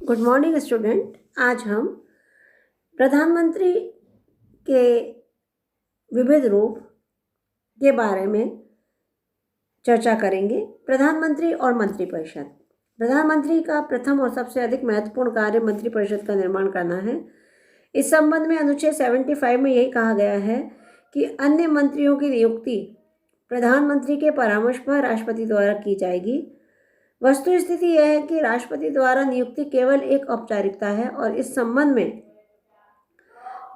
Good morning student. आज हम प्रधानमंत्री के विविध रूप के बारे में चर्चा करेंगे। प्रधानमंत्री और मंत्रिपरिषद। प्रधानमंत्री का प्रथम और सबसे अधिक महत्वपूर्ण कार्य मंत्रिपरिषद का निर्माण करना है। इस संबंध में अनुच्छेद 75 में यही कहा गया है कि अन्य मंत्रियों की नियुक्ति प्रधानमंत्री के परामर्श पर राष्ट्रपति द्वारा की जाएगी। वस्तु स्थिति यह है कि राष्ट्रपति द्वारा नियुक्ति केवल एक औपचारिकता है और इस संबंध में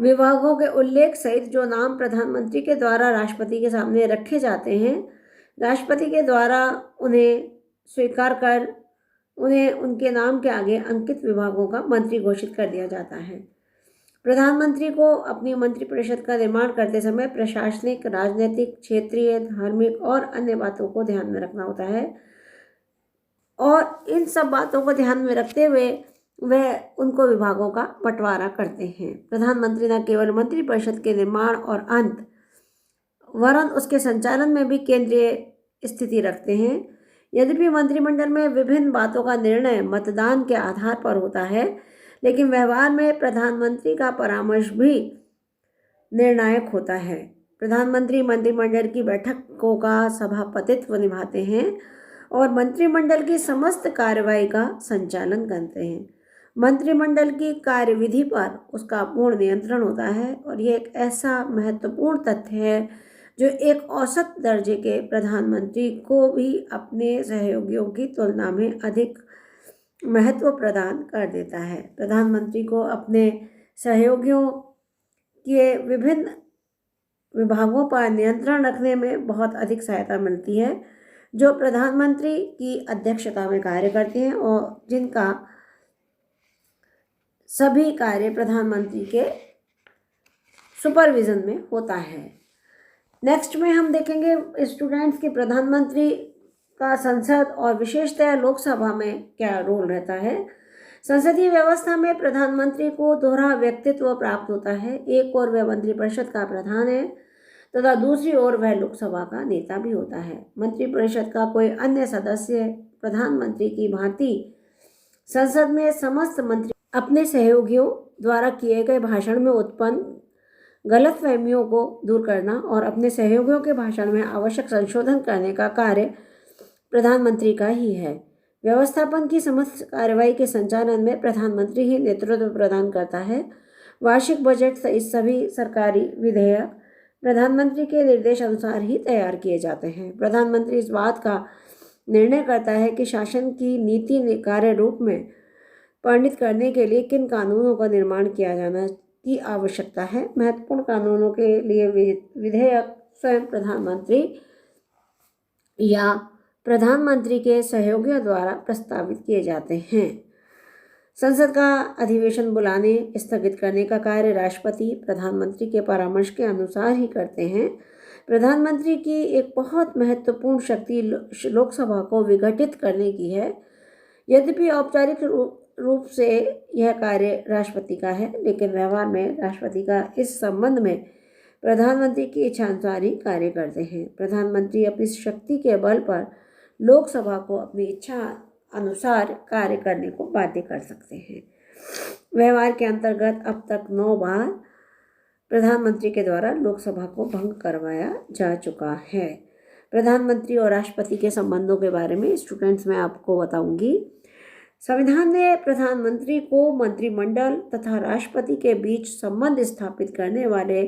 विभागों के उल्लेख सहित जो नाम प्रधानमंत्री के द्वारा राष्ट्रपति के सामने रखे जाते हैं, राष्ट्रपति के द्वारा उन्हें स्वीकार कर उन्हें उनके नाम के आगे अंकित विभागों का मंत्री घोषित कर दिया जाता है। प्रधानमंत्री को अपनी मंत्रिपरिषद का निर्माण करते समय प्रशासनिक, राजनीतिक, क्षेत्रीय, धार्मिक और अन्य बातों को ध्यान में रखना होता है और इन सब बातों को ध्यान में रखते हुए वह उनको विभागों का बंटवारा करते हैं। प्रधानमंत्री न केवल मंत्रिपरिषद के निर्माण और अंत वरन उसके संचालन में भी केंद्रीय स्थिति रखते हैं। यद्यपि मंत्रिमंडल में विभिन्न बातों का निर्णय मतदान के आधार पर होता है, लेकिन व्यवहार में प्रधानमंत्री का परामर्श भी निर्णायक होता है। प्रधानमंत्री मंत्रिमंडल की बैठकों का सभापतित्व निभाते हैं और मंत्रिमंडल की समस्त कार्यवाही का संचालन करते हैं। मंत्रिमंडल की कार्यविधि पर उसका पूर्ण नियंत्रण होता है और यह एक ऐसा महत्वपूर्ण तथ्य है जो एक औसत दर्जे के प्रधानमंत्री को भी अपने सहयोगियों की तुलना में अधिक महत्व प्रदान कर देता है। प्रधानमंत्री को अपने सहयोगियों के विभिन्न विभागों पर नियंत्रण रखने में बहुत अधिक सहायता मिलती है, जो प्रधानमंत्री की अध्यक्षता में कार्य करते हैं और जिनका सभी कार्य प्रधानमंत्री के सुपरविजन में होता है। नेक्स्ट में हम देखेंगे स्टूडेंट्स कि प्रधानमंत्री का संसद और विशेषतः लोकसभा में क्या रोल रहता है। संसदीय व्यवस्था में प्रधानमंत्री को दोहरा व्यक्तित्व प्राप्त होता है। एक ओर वह मंत्रिपरिषद का प्रधान है तथा दूसरी ओर वह लोकसभा का नेता भी होता है। मंत्रिपरिषद का कोई अन्य सदस्य प्रधानमंत्री की भांति संसद में समस्त मंत्री अपने सहयोगियों द्वारा किए गए भाषण में उत्पन्न गलतफहमियों को दूर करना और अपने सहयोगियों के भाषण में आवश्यक संशोधन करने का कार्य प्रधानमंत्री का ही है। व्यवस्थापन की समस्त कार्यवाही के संचालन में प्रधानमंत्री ही नेतृत्व प्रदान करता है। वार्षिक बजट सहित सभी सरकारी विधेयक प्रधानमंत्री के निर्देश अनुसार ही तैयार किए जाते हैं। प्रधानमंत्री इस बात का निर्णय करता है कि शासन की नीति कार्य रूप में परिणत करने के लिए किन कानूनों का निर्माण किया जाना की आवश्यकता है। महत्वपूर्ण कानूनों के लिए विधेयक स्वयं प्रधानमंत्री या प्रधानमंत्री के सहयोगियों द्वारा प्रस्तावित किए जाते हैं। संसद का अधिवेशन बुलाने, स्थगित करने का कार्य राष्ट्रपति प्रधानमंत्री के परामर्श के अनुसार ही करते हैं। प्रधानमंत्री की एक बहुत महत्वपूर्ण शक्ति लोकसभा को विघटित करने की है। यद्यपि औपचारिक रूप से यह कार्य राष्ट्रपति का है, लेकिन व्यवहार में राष्ट्रपति का इस संबंध में प्रधानमंत्री की इच्छानुसार ही कार्य करते हैं। प्रधानमंत्री अपनी शक्ति के बल पर लोकसभा को अपनी इच्छा अनुसार कार्य करने को बाध्य कर सकते हैं। व्यवहार के अंतर्गत अब तक 9 बार प्रधानमंत्री के द्वारा लोकसभा को भंग करवाया जा चुका है। प्रधानमंत्री और राष्ट्रपति के संबंधों के बारे में स्टूडेंट्स मैं आपको बताऊंगी। संविधान ने प्रधानमंत्री को मंत्रिमंडल तथा राष्ट्रपति के बीच संबंध स्थापित करने वाले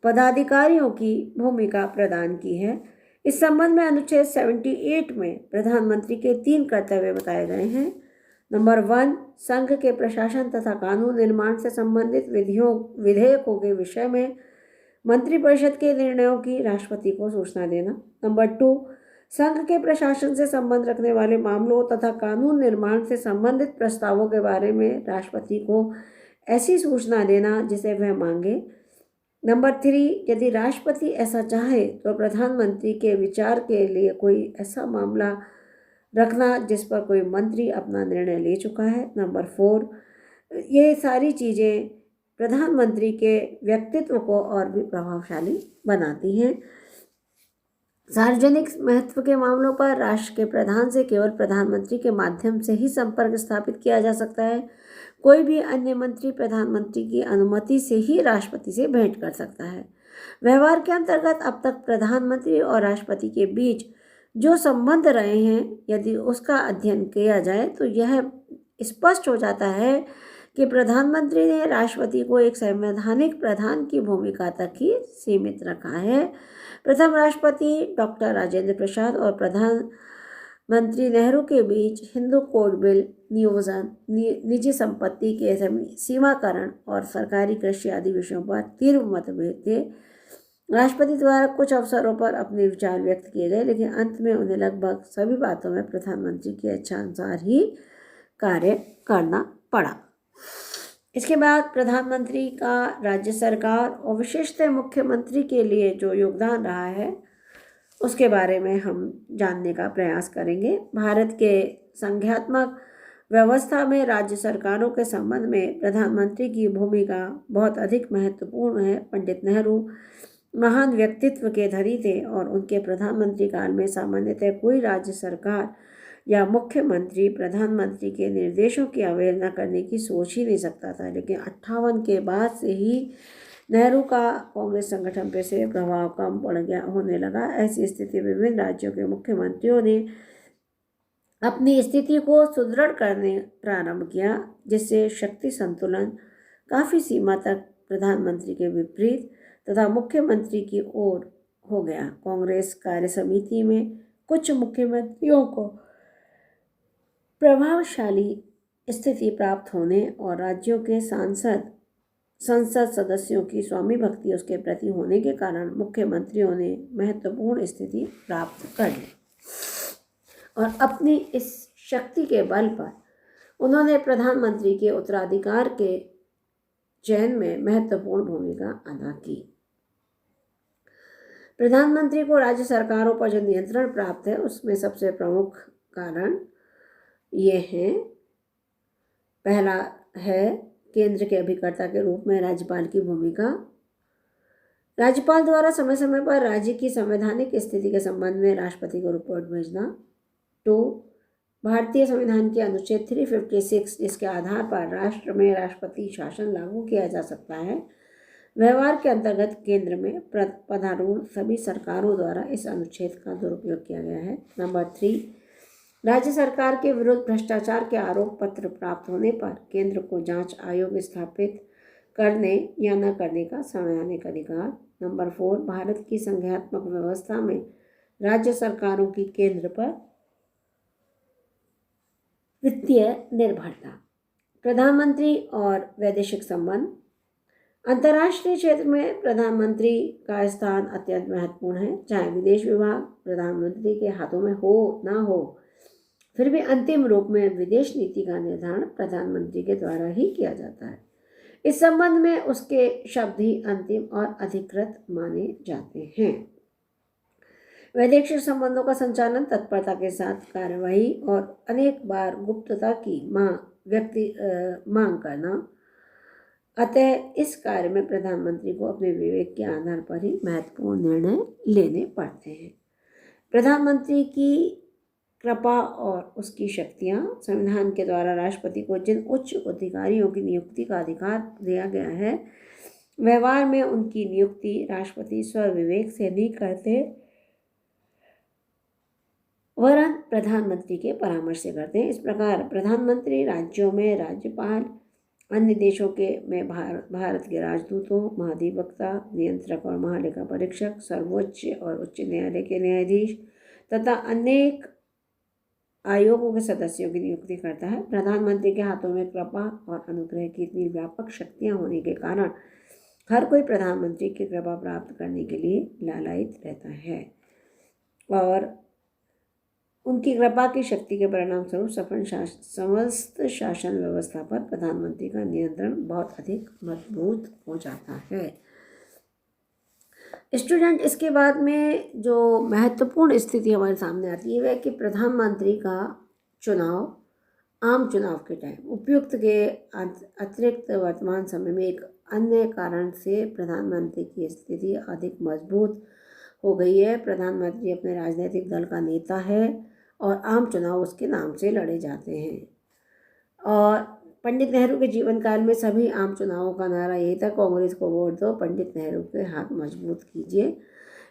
पदाधिकारियों की भूमिका प्रदान की है। इस संबंध में अनुच्छेद 78 में प्रधानमंत्री के 3 कर्तव्य बताए गए हैं। नंबर 1, संघ के प्रशासन तथा कानून निर्माण से संबंधित विधेयकों के विषय में मंत्रिपरिषद के निर्णयों की राष्ट्रपति को सूचना देना। नंबर 2, संघ के प्रशासन से संबंध रखने वाले मामलों तथा कानून निर्माण से संबंधित प्रस्तावों के बारे में राष्ट्रपति को ऐसी सूचना देना जिसे वह मांगे। नंबर 3, यदि राष्ट्रपति ऐसा चाहे तो प्रधानमंत्री के विचार के लिए कोई ऐसा मामला रखना जिस पर कोई मंत्री अपना निर्णय ले चुका है। नंबर 4, ये सारी चीज़ें प्रधानमंत्री के व्यक्तित्व को और भी प्रभावशाली बनाती हैं। सार्वजनिक महत्व के मामलों पर राष्ट्र के प्रधान से केवल प्रधानमंत्री के माध्यम से ही संपर्क स्थापित किया जा सकता है। कोई भी अन्य मंत्री प्रधानमंत्री की अनुमति से ही राष्ट्रपति से भेंट कर सकता है। व्यवहार के अंतर्गत अब तक प्रधानमंत्री और राष्ट्रपति के बीच जो संबंध रहे हैं, यदि उसका अध्ययन किया जाए तो यह स्पष्ट हो जाता है कि प्रधानमंत्री ने राष्ट्रपति को एक संवैधानिक प्रधान की भूमिका तक ही सीमित रखा है। प्रथम राष्ट्रपति डॉक्टर राजेंद्र प्रसाद और प्रधानमंत्री नेहरू के बीच हिंदू कोड बिल, नियोजन, निजी संपत्ति के सीमाकरण और सरकारी कृषि आदि विषयों पर तीव्र मतभेद थे। राष्ट्रपति द्वारा कुछ अवसरों पर अपने विचार व्यक्त किए गए, लेकिन अंत में उन्हें लगभग सभी बातों में प्रधानमंत्री की इच्छा अनुसार ही कार्य करना पड़ा। इसके बाद प्रधानमंत्री का राज्य सरकार और विशेषतः मुख्यमंत्री के लिए जो योगदान रहा है उसके बारे में हम जानने का प्रयास करेंगे। भारत के संघात्मक व्यवस्था में राज्य सरकारों के संबंध में प्रधानमंत्री की भूमिका बहुत अधिक महत्वपूर्ण है। पंडित नेहरू महान व्यक्तित्व के धनी थे और उनके प्रधानमंत्री काल में सामान्यतः कोई राज्य सरकार या मुख्यमंत्री प्रधानमंत्री के निर्देशों की अवहेलना करने की सोच ही नहीं सकता था। लेकिन 58 के बाद से ही नेहरू का कांग्रेस संगठन पर से प्रभाव कम होने लगा। ऐसी स्थिति में विभिन्न राज्यों के मुख्यमंत्रियों ने अपनी स्थिति को सुदृढ़ करने प्रारंभ किया, जिससे शक्ति संतुलन काफ़ी सीमा तक प्रधानमंत्री के विपरीत तथा मुख्यमंत्री की ओर हो गया। कांग्रेस कार्य समिति में कुछ मुख्यमंत्रियों को प्रभावशाली स्थिति प्राप्त होने और राज्यों के संसद सदस्यों की स्वामी भक्ति उसके प्रति होने के कारण मुख्यमंत्रियों ने महत्वपूर्ण स्थिति प्राप्त कर ली और अपनी इस शक्ति के बल पर उन्होंने प्रधानमंत्री के उत्तराधिकार के चयन में महत्वपूर्ण भूमिका अदा की। प्रधानमंत्री को राज्य सरकारों पर जो नियंत्रण प्राप्त है उसमें सबसे प्रमुख कारण ये हैं। पहला है केंद्र के अभिकर्ता के रूप में राज्यपाल की भूमिका। राज्यपाल द्वारा समय समय पर राज्य की संवैधानिक स्थिति के संबंध में राष्ट्रपति को रिपोर्ट भेजना। 2. भारतीय संविधान के अनुच्छेद 356, जिसके आधार पर राष्ट्र में राष्ट्रपति शासन लागू किया जा सकता है, व्यवहार के अंतर्गत केंद्र में पदारूढ़ सभी सरकारों द्वारा इस अनुच्छेद का दुरुपयोग किया गया है। नंबर 3, राज्य सरकार के विरुद्ध भ्रष्टाचार के आरोप पत्र प्राप्त होने पर केंद्र को जांच आयोग स्थापित करने या न करने का संवैधानिक अधिकार। नंबर 4, भारत की संघात्मक व्यवस्था में राज्य सरकारों की केंद्र पर वित्तीय निर्भरता। प्रधानमंत्री और वैदेशिक संबंध। अंतर्राष्ट्रीय क्षेत्र में प्रधानमंत्री का स्थान अत्यंत महत्वपूर्ण है। चाहे विदेश विभाग प्रधानमंत्री के हाथों में हो ना हो, फिर भी अंतिम रूप में विदेश नीति का निर्धारण प्रधानमंत्री के द्वारा ही किया जाता है। इस संबंध में उसके शब्द ही अंतिम और अधिकृत माने जाते हैं। वैदेशिक संबंधों का संचालन तत्परता के साथ कार्यवाही और अनेक बार गुप्तता की मांग करना। अतः इस कार्य में प्रधानमंत्री को अपने विवेक के आधार पर ही महत्वपूर्ण निर्णय लेने पड़ते हैं। प्रधानमंत्री की कृपा और उसकी शक्तियाँ। संविधान के द्वारा राष्ट्रपति को जिन उच्च अधिकारियों की नियुक्ति का अधिकार दिया गया है, व्यवहार में उनकी नियुक्ति राष्ट्रपति स्वविवेक से नहीं करते, वरन प्रधानमंत्री के परामर्श से करते हैं। इस प्रकार प्रधानमंत्री राज्यों में राज्यपाल, अन्य देशों में भारत के राजदूतों, महाधिवक्ता, नियंत्रक और महालेखा परीक्षक, सर्वोच्च और उच्च न्यायालय के न्यायाधीश तथा अनेक आयोगों के सदस्यों की नियुक्ति करता है। प्रधानमंत्री के हाथों में कृपा और अनुग्रह की इतनी व्यापक शक्तियाँ होने के कारण हर कोई प्रधानमंत्री की कृपा प्राप्त करने के लिए लालायित रहता है और उनकी कृपा की शक्ति के परिणाम स्वरूप समस्त शासन व्यवस्था पर प्रधानमंत्री का नियंत्रण बहुत अधिक मजबूत हो जाता है। स्टूडेंट, इसके बाद में जो महत्वपूर्ण स्थिति हमारे सामने आती है वह कि प्रधानमंत्री का चुनाव आम चुनाव के टाइम उपयुक्त के अतिरिक्त वर्तमान समय में एक अन्य कारण से प्रधानमंत्री की स्थिति अधिक मजबूत हो गई है। प्रधानमंत्री अपने राजनीतिक दल का नेता है और आम चुनाव उसके नाम से लड़े जाते हैं। और पंडित नेहरू के जीवन काल में सभी आम चुनावों का नारा यही था, कांग्रेस को वोट दो, पंडित नेहरू के हाथ मजबूत कीजिए।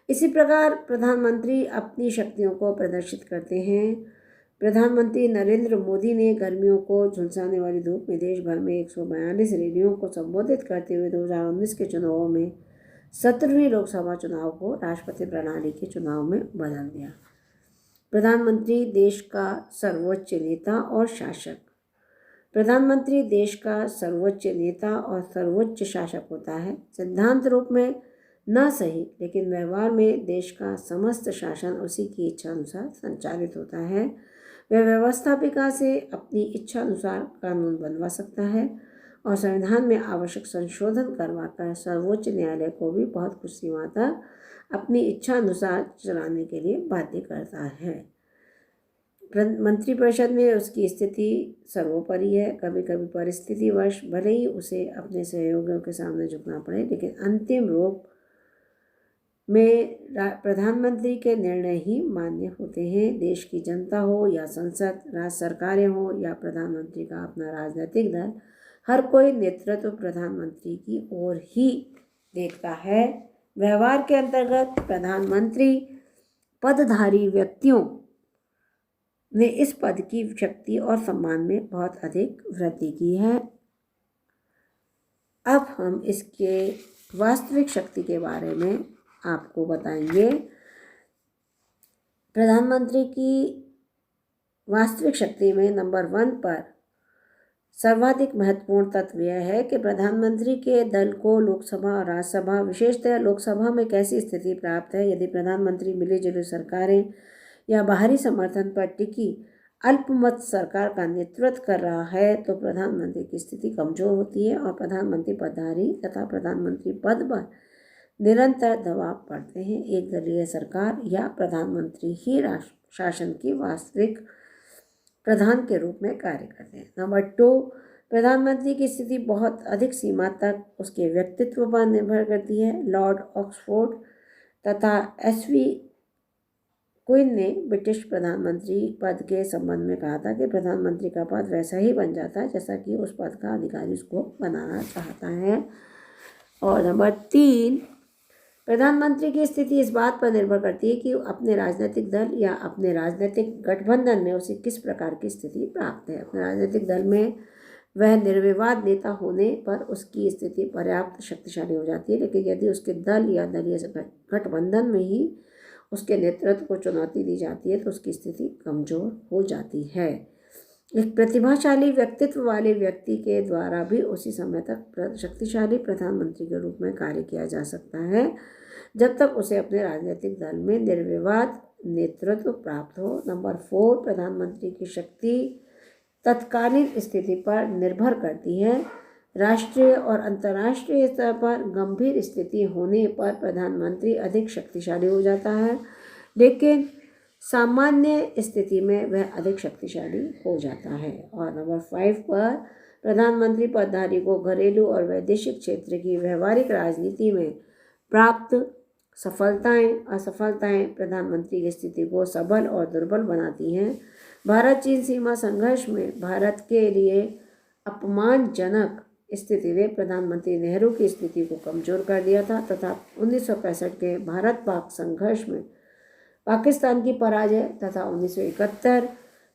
इसी प्रकार प्रधानमंत्री अपनी शक्तियों को प्रदर्शित करते हैं। प्रधानमंत्री नरेंद्र मोदी ने गर्मियों को झुलसाने वाली धूप में देश भर में 142 रैलियों को संबोधित करते हुए 2019 के चुनावों में 17वीं लोकसभा चुनाव को राष्ट्रपति प्रणाली के चुनाव में बदल दिया। प्रधानमंत्री देश का सर्वोच्च नेता और शासक। प्रधानमंत्री देश का सर्वोच्च नेता और सर्वोच्च शासक होता है। सिद्धांत रूप में न सही, लेकिन व्यवहार में देश का समस्त शासन उसी की इच्छा अनुसार संचालित होता है। वह व्यवस्थापिका से अपनी इच्छा अनुसार कानून बनवा सकता है और संविधान में आवश्यक संशोधन करवाकर सर्वोच्च न्यायालय को भी बहुत कुछ सीमा तक अपनी इच्छा अनुसार चलाने के लिए बाध्य करता है। मंत्रिपरिषद में उसकी स्थिति सर्वोपरि है। कभी कभी परिस्थितिवश भले ही उसे अपने सहयोगियों के सामने झुकना पड़े, लेकिन अंतिम रूप में प्रधानमंत्री के निर्णय ही मान्य होते हैं। देश की जनता हो या संसद, राज्य सरकारें हो या प्रधानमंत्री का अपना राजनीतिक दल, हर कोई नेतृत्व प्रधानमंत्री की ओर ही देखता है। व्यवहार के अंतर्गत प्रधानमंत्री पदधारी व्यक्तियों ने इस पद की शक्ति और सम्मान में बहुत अधिक वृद्धि की है। अब हम इसके वास्तविक शक्ति के बारे में आपको बताएंगे। प्रधानमंत्री की वास्तविक शक्ति में नंबर 1 पर सर्वाधिक महत्वपूर्ण तत्व यह है कि प्रधानमंत्री के दल को लोकसभा और राज्यसभा, विशेषतः लोकसभा में कैसी स्थिति प्राप्त है। यदि प्रधानमंत्री मिलीजुली सरकारें या बाहरी समर्थन पर टिकी अल्पमत सरकार का नेतृत्व कर रहा है तो प्रधानमंत्री की स्थिति कमजोर होती है और प्रधानमंत्री पदधारी तथा प्रधानमंत्री पद पर निरंतर दबाव पड़ते हैं। एक दलीय सरकार या प्रधानमंत्री ही राष्ट्र शासन की वास्तविक प्रधान के रूप में कार्य करते हैं। नंबर 2, प्रधानमंत्री की स्थिति बहुत अधिक सीमा तक उसके व्यक्तित्व पर निर्भर करती है। लॉर्ड ऑक्सफोर्ड तथा SV क्वीन ने ब्रिटिश प्रधानमंत्री पद के संबंध में कहा था कि प्रधानमंत्री का पद वैसा ही बन जाता है जैसा कि उस पद का अधिकारी उसको बनाना चाहता है। और नंबर 3, प्रधानमंत्री की स्थिति इस बात पर निर्भर करती है कि अपने राजनीतिक दल या अपने राजनीतिक गठबंधन में उसे किस प्रकार की स्थिति प्राप्त है। अपने राजनीतिक दल में वह निर्विवाद नेता होने पर उसकी स्थिति पर्याप्त शक्तिशाली हो जाती है, लेकिन यदि उसके दल या दलीय गठबंधन में ही उसके नेतृत्व को चुनौती दी जाती है तो उसकी स्थिति कमजोर हो जाती है। एक प्रतिभाशाली व्यक्तित्व वाले व्यक्ति के द्वारा भी उसी समय तक शक्तिशाली प्रधानमंत्री के रूप में कार्य किया जा सकता है जब तक उसे अपने राजनीतिक दल में निर्विवाद नेतृत्व प्राप्त हो। नंबर 4, प्रधानमंत्री की शक्ति तत्कालीन स्थिति पर निर्भर करती है। राष्ट्रीय और अंतर्राष्ट्रीय स्तर पर गंभीर स्थिति होने पर प्रधानमंत्री अधिक शक्तिशाली हो जाता है, लेकिन सामान्य स्थिति में वह अधिक शक्तिशाली हो जाता है। और नंबर 5 पर प्रधानमंत्री पदधारी को घरेलू और वैदेशिक क्षेत्र की व्यवहारिक राजनीति में प्राप्त सफलताएं असफलताएं प्रधानमंत्री की स्थिति को सबल और दुर्बल बनाती हैं। भारत चीन सीमा संघर्ष में भारत के लिए अपमानजनक स्थिति ने प्रधानमंत्री नेहरू की स्थिति को कमजोर कर दिया था तथा 1965 के भारत पाक संघर्ष में पाकिस्तान की पराजय तथा 1971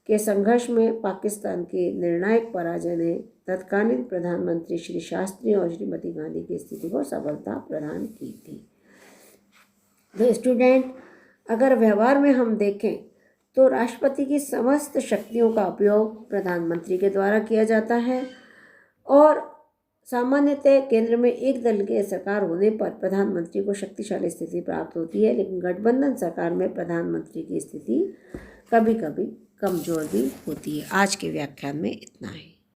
के संघर्ष में पाकिस्तान की निर्णायक पराजय ने तत्कालीन प्रधानमंत्री श्री शास्त्री और श्रीमती गांधी की स्थिति को सफलता प्रदान की थी। तो स्टूडेंट, अगर व्यवहार में हम देखें तो राष्ट्रपति की समस्त शक्तियों का उपयोग प्रधानमंत्री के द्वारा किया जाता है और सामान्यतः केंद्र में एक दल की सरकार होने पर प्रधानमंत्री को शक्तिशाली स्थिति प्राप्त होती है, लेकिन गठबंधन सरकार में प्रधानमंत्री की स्थिति कभी कभी कमजोर भी होती है। आज के व्याख्यान में इतना ही।